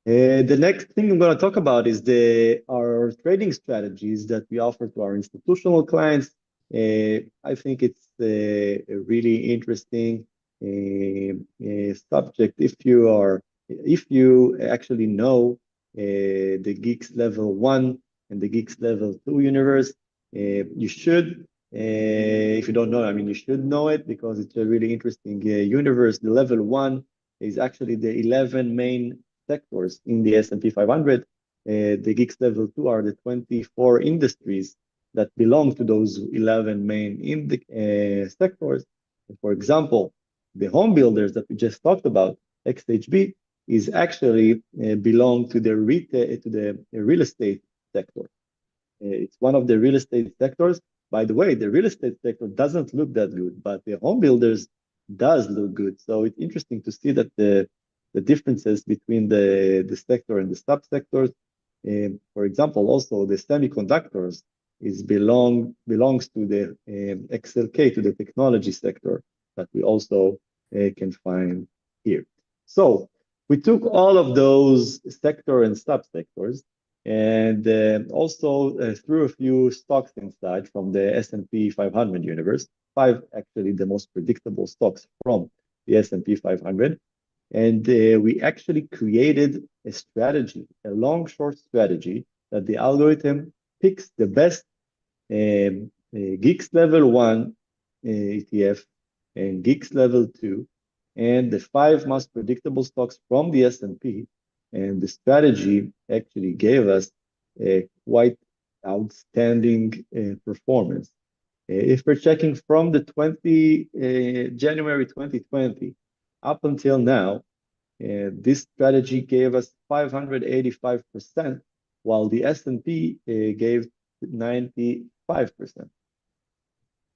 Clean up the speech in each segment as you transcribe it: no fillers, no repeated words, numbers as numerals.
The next thing I'm going to talk about is our trading strategies that we offer to our institutional clients. I think it's a really interesting subject if you actually know the Geeks Level 1 and the Geeks Level 2 universe. You should, if you don't know, I mean, you should know it because it's a really interesting universe. The Level 1 is actually the 11 main sectors in the S&P 500. The Geeks Level 2 are the 24 industries that belong to those 11 main sectors. For example, the home builders that we just talked about, XHB, is actually belong to the real estate sector. It's one of the real estate sectors. By the way, the real estate sector doesn't look that good, but the home builders does look good. So it's interesting to see that the differences between the sector and the subsectors. For example, also the semiconductors belongs to the XLK, to the technology sector that we also can find here. So we took all of those sector and subsectors and also threw a few stocks inside from the S&P 500 universe, five actually the most predictable stocks from the S&P 500. And we actually created a strategy, a long short strategy that the algorithm picks the best Geeks Level 1 ETF and Geeks Level 2 and the five most predictable stocks from the S&P. And the strategy actually gave us a quite outstanding performance. If we're checking from the January 2020 up until now, this strategy gave us 585%, while the S&P gave 95%.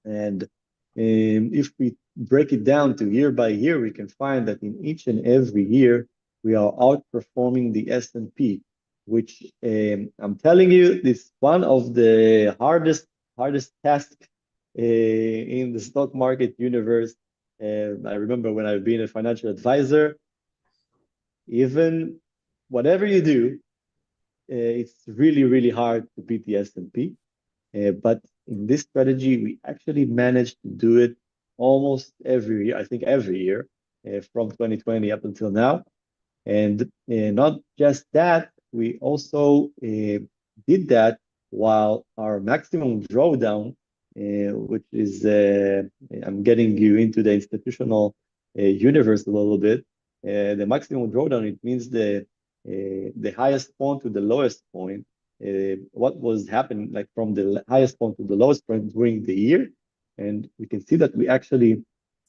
And if we break it down to year by year, we can find that in each and every year, we are outperforming the S&P, which I'm telling you, is one of the hardest tasks in the stock market universe. I remember when I've been a financial advisor, even whatever you do, it's really, really hard to beat the S&P. But in this strategy, we actually managed to do it almost every year, I think every year, from 2020 up until now. And not just that, we also did that while our maximum drawdown, which is, I'm getting you into the institutional universe a little bit. The maximum drawdown, it means the highest point to the lowest point. What was happening, like from the highest point to the lowest point during the year. And we can see that we actually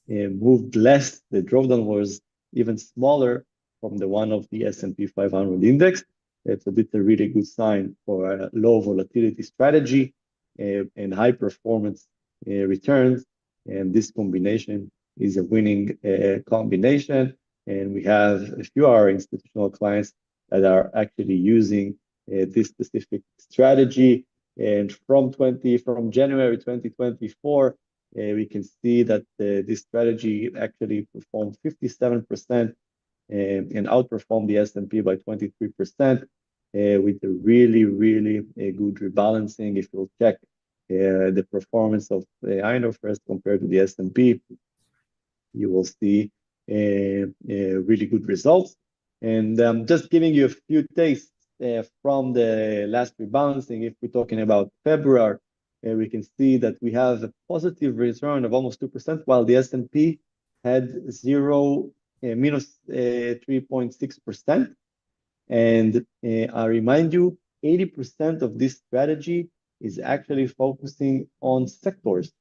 moved less. The drawdown was even smaller from the one of the S&P 500 index. It's a really good sign for a low volatility strategy and high performance returns. And this combination is a winning combination. And we have a few of our institutional clients that are actually using this specific strategy. And from January 2024, we can see that this strategy actually performed 57% and outperformed the S&P by 23% with a really, really good rebalancing. If you'll check the performance of INO first compared to the S&P, you will see really good results. And just giving you a few tastes from the last rebalancing, if we're talking about February, we can see that we have a positive return of almost 2%, while the S&P had minus 3.6%. And I remind you, 80% of this strategy is actually focusing on sectors.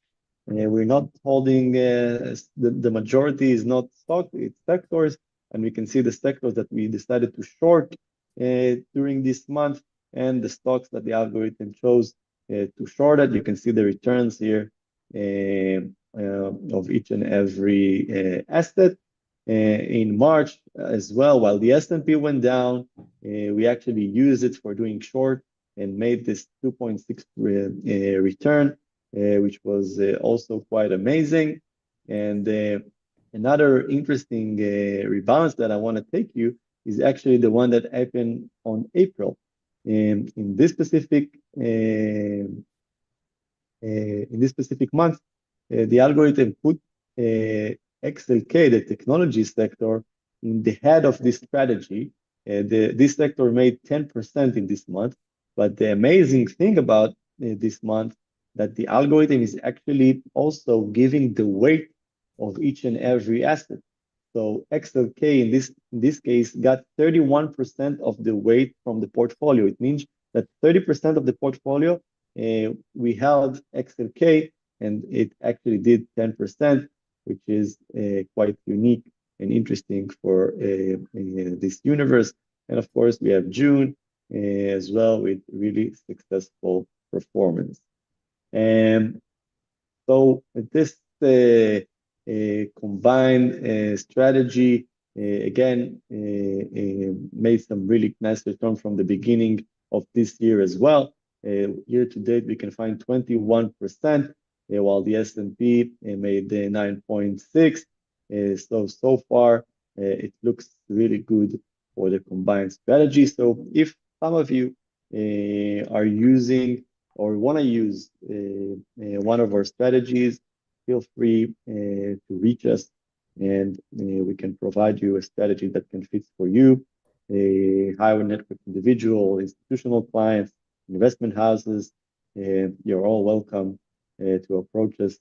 We're not holding, the majority is not stock, it's sectors. And we can see the sectors that we decided to short during this month and the stocks that the algorithm chose to short it. You can see the returns here of each and every asset. In March as well, while the S&P went down, we actually used it for doing short and made this 2.6 return, which was also quite amazing. And another interesting rebalance that I want to take you is actually the one that happened on April. In this specific in this specific month, the algorithm put XLK, the technology sector, in the head of this strategy. This sector made 10% in this month. But the amazing thing about this month that the algorithm is actually also giving the weight of each and every asset. So XLK in this case got 31% of the weight from the portfolio. It means that 30% of the portfolio we held XLK and it actually did 10%, which is quite unique and interesting for this universe. And of course, we have June as well with really successful performance. And so this combined strategy again made some really nice return from the beginning of this year as well. Year to date, we can find 21%, while the S&P made 9.6. So far, it looks really good for the combined strategy. So if some of you are using or want to use one of our strategies, feel free to reach us and we can provide you a strategy that can fit for you, a higher network individual, institutional clients, investment houses. You're all welcome to approach us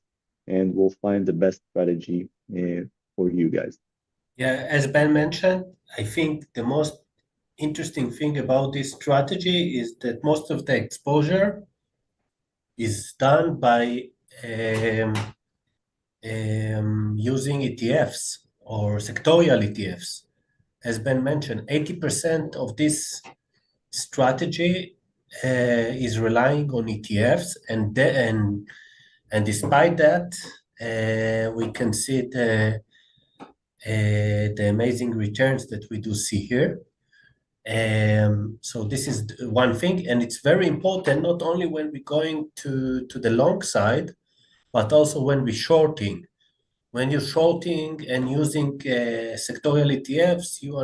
and we'll find the best strategy for you guys. Yeah, as Ben mentioned, I think the most interesting thing about this strategy is that most of the exposure is done by using ETFs or sectorial ETFs. As Ben mentioned, 80% of this strategy is relying on ETFs, and despite that, we can see the amazing returns that we do see here. So this is one thing, and it's very important not only when we're going to the long side, but also when we're shorting. When you're shorting and using sectorial ETFs, you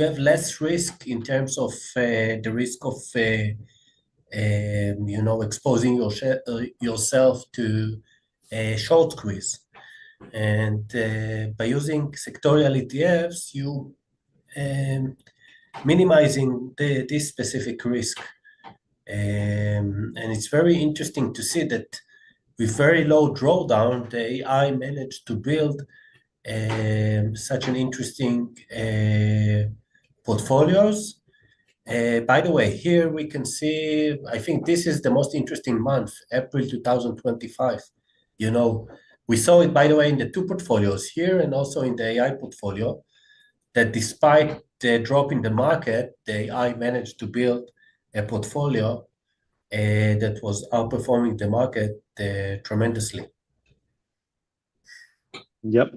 have less risk in terms of the risk of exposing yourself to a short squeeze. And by using sectorial ETFs, you minimizing this specific risk. And it's very interesting to see that with very low drawdown, the AI managed to build such an interesting portfolios. By the way, here we can see, I think this is the most interesting month, April 2025. We saw it, by the way, in the two portfolios here and also in the AI portfolio, that despite the drop in the market, the AI managed to build a portfolio that was outperforming the market tremendously. Yep.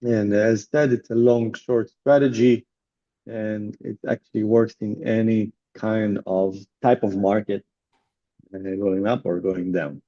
And as said, it's a long short strategy and it actually works in any kind of type of market, going up or going down.